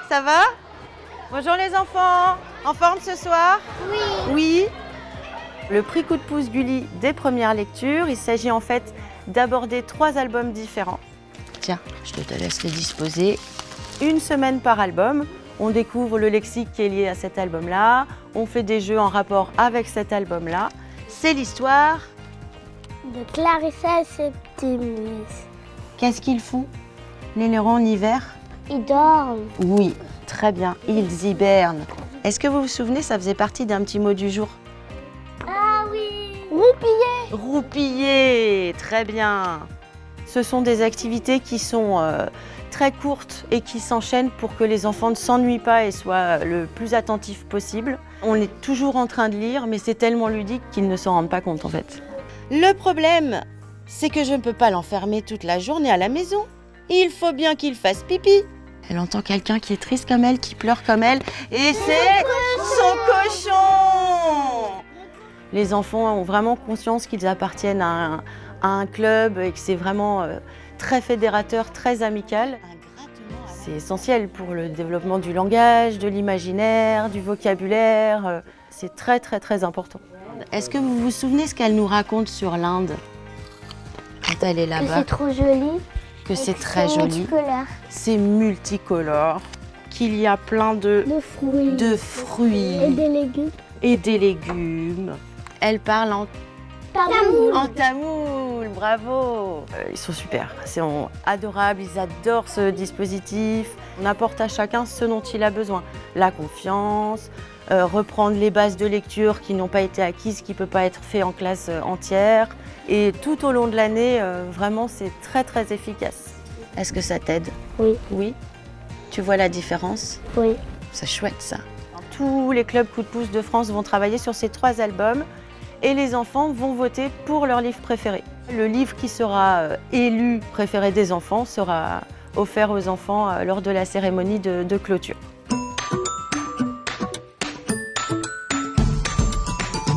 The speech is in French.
ça va? Bonjour les enfants, en forme ce soir? Oui. Oui. Le prix Coup de pouce Gulli des premières lectures, il s'agit en fait d'aborder 3 albums différents. Tiens, je te laisse les disposer. Une semaine par album, on découvre le lexique qui est lié à cet album-là, on fait des jeux en rapport avec cet album-là. C'est l'histoire De Clarissa et Septimus. Qu'est-ce qu'ils font, les lérons en hiver? Ils dorment. Oui, très bien, ils hibernent. Est-ce que vous vous souvenez, ça faisait partie d'un petit mot du jour? Ah oui. Roupiller. Roupiller, très bien. Ce sont des activités qui sont très courtes et qui s'enchaînent pour que les enfants ne s'ennuient pas et soient le plus attentifs possible. On est toujours en train de lire, mais c'est tellement ludique qu'ils ne s'en rendent pas compte en fait. Le problème, c'est que je ne peux pas l'enfermer toute la journée à la maison. Il faut bien qu'il fasse pipi. Elle entend quelqu'un qui est triste comme elle, qui pleure comme elle, et c'est son cochon. Les enfants ont vraiment conscience qu'ils appartiennent à un club et que c'est vraiment très fédérateur, très amical. C'est essentiel pour le développement du langage, de l'imaginaire, du vocabulaire. C'est très très très important. Est-ce que vous vous souvenez ce qu'elle nous raconte sur l'Inde quand elle est Que là-bas? c'est trop joli. Que Et c'est que très c'est joli. multicolore. C'est multicolore, qu'il y a plein de fruits Et des légumes. et des légumes. Elle parle en tamoul, bravo. Ils sont super, ils sont adorables, ils adorent ce dispositif. On apporte à chacun ce dont il a besoin. La confiance, reprendre les bases de lecture qui n'ont pas été acquises, qui ne peut pas être fait en classe entière. Et tout au long de l'année, vraiment, c'est très très efficace. Est-ce que ça t'aide? Oui. Oui. Tu vois la différence? Oui. C'est chouette ça. Tous les clubs Coup de pouce de France vont travailler sur ces 3 albums et les enfants vont voter pour leur livre préféré. Le livre qui sera élu préféré des enfants sera offert aux enfants lors de la cérémonie de clôture.